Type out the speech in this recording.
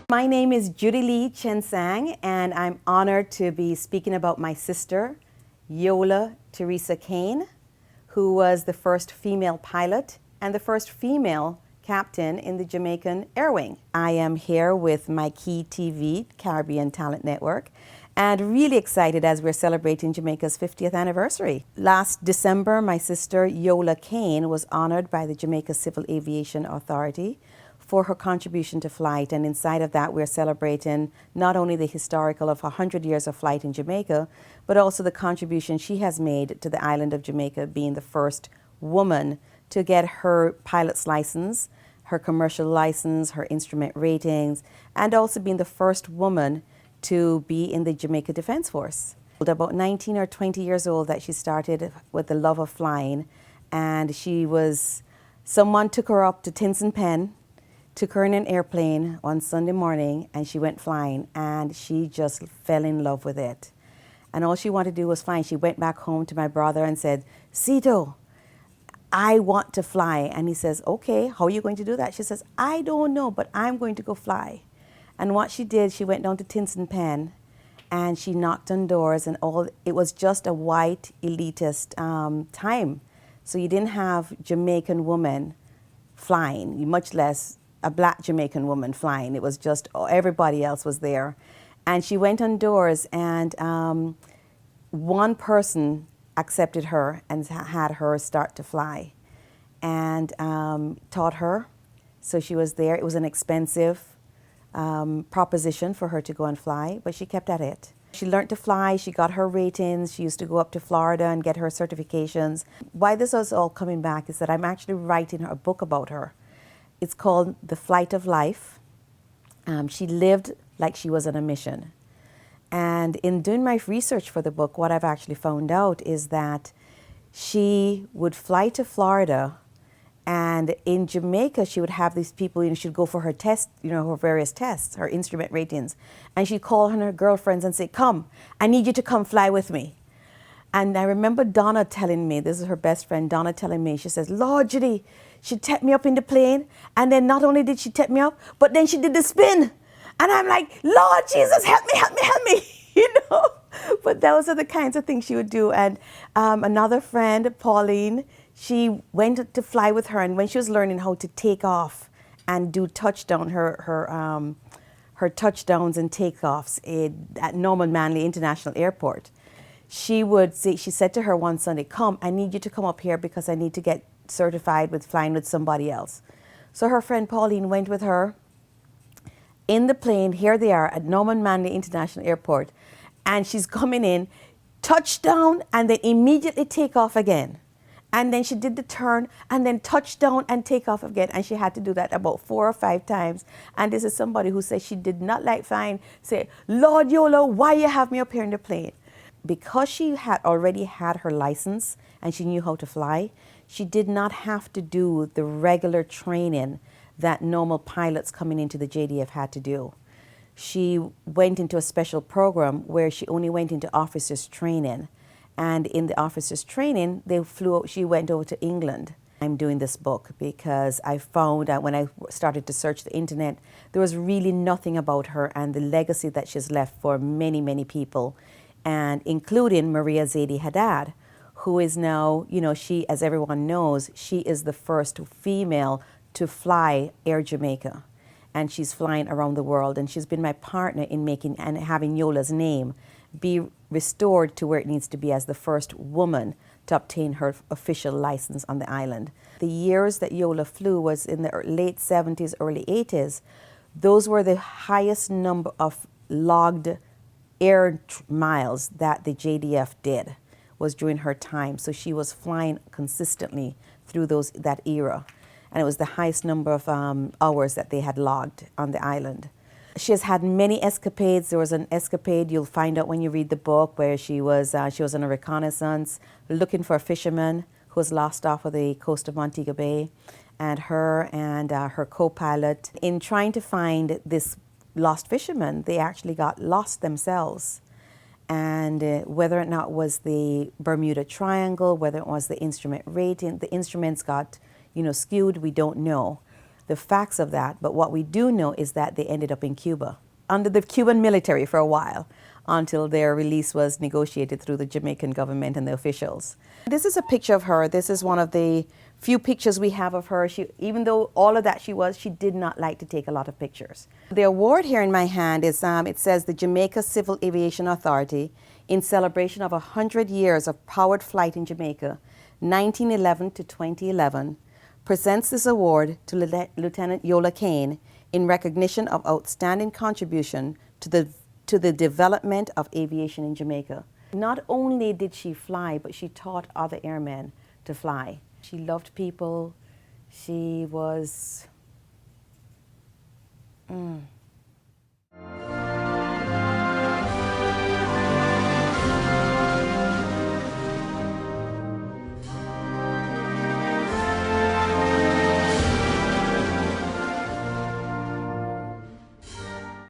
My name is Judy-Lee and I'm honored to be speaking about my sister, Yola Cain, who was the first female pilot and the first female captain in the Jamaican Air Wing. I am here with myKEEtv, Caribbean Talent Network, and really excited as we're celebrating Jamaica's 50th anniversary. Last December, my sister Yola Cain was honored by the Jamaica Civil Aviation Authority for her contribution to flight, and inside of that we're celebrating not only the historical of 100 years of flight in Jamaica, but also the contribution she has made to the island of Jamaica, being the first woman to get her pilot's license, her commercial license, her instrument ratings, and also being the first woman to be in the Jamaica Defense Force. About 19 or 20 years old that she started with the love of flying, and someone took her up to Tinson Pen, took her in an airplane one Sunday morning, and she went flying, and she just fell in love with it. And all she wanted to do was fly. She went back home to my brother and said, "Cito, I want to fly." And he says, "Okay, how are you going to do that?" She says, "I don't know, but I'm going to go fly." And what she did, she went down to Tinson Pen, and she knocked on doors, and it was just a white elitist time. So you didn't have Jamaican women flying, much less a black Jamaican woman flying. It was just everybody else was there. And she went on doors, and one person accepted her and had her start to fly, and taught her. So she was there. It was an expensive proposition for her to go and fly, but she kept at it. She learned to fly, she got her ratings, she used to go up to Florida and get her certifications. Why this is all coming back is that I'm actually writing a book about her. It's called The Flight of Life. She lived like she was on a mission. And in doing my research for the book, what I've actually found out is that she would fly to Florida, and in Jamaica, she would have these people, she'd go for her test, her various tests, her instrument ratings. And she'd call on her girlfriends and say, "Come, I need you to come fly with me." And I remember Donna telling me, this is her best friend, Donna telling me, she says, "Lord, Judy, she took me up in the plane, and then not only did she take me up, but then she did the spin." And I'm like, "Lord Jesus, help me, help me, help me," But those are the kinds of things she would do. And another friend, Pauline, she went to fly with her, and when she was learning how to take off and do touchdown, her touchdowns and takeoffs at Norman Manley International Airport, she said to her one Sunday, "Come, I need you to come up here because I need to get certified with flying with somebody else." So her friend Pauline went with her in the plane. Here they are at Norman Manley International Airport, and she's coming in, touchdown, and then immediately take off again. And then she did the turn, and then touchdown and take off again. And she had to do that about 4 or 5 times. And this is somebody who says she did not like flying, say, "Lord Yola, why you have me up here in the plane?" Because she had already had her license and she knew how to fly, she did not have to do the regular training that normal pilots coming into the JDF had to do. She went into a special program where she only went into officers training. And in the officers training, she went over to England. I'm doing this book because I found out when I started to search the internet, there was really nothing about her and the legacy that she's left for many, many people, and including Maria Zaidi Haddad, who is now, she, as everyone knows, she is the first female to fly Air Jamaica. And she's flying around the world, and she's been my partner in making and having Yola's name be restored to where it needs to be as the first woman to obtain her official license on the island. The years that Yola flew was in the late 70s, early 80s. Those were the highest number of logged air miles that the JDF did, was during her time. So she was flying consistently through that era. And it was the highest number of hours that they had logged on the island. She has had many escapades. There was an escapade you'll find out when you read the book where she was on a reconnaissance looking for a fisherman who was lost off of the coast of Montego Bay, and her and her co-pilot, in trying to find this lost fisherman, they actually got lost themselves. And whether or not it was the Bermuda Triangle, whether it was the instrument rating, the instruments got skewed, we don't know. the facts of that, but what we do know is that they ended up in Cuba under the Cuban military for a while until their release was negotiated through the Jamaican government and the officials. This is a picture of her. This is one of the few pictures we have of her. Even though all of that she did not like to take a lot of pictures. The award here in my hand is, it says the Jamaica Civil Aviation Authority, in celebration of 100 years of powered flight in Jamaica, 1911 to 2011, presents this award to Lieutenant Yola Cain in recognition of outstanding contribution to the development of aviation in Jamaica. Not only did she fly, but she taught other airmen to fly. She loved people. She was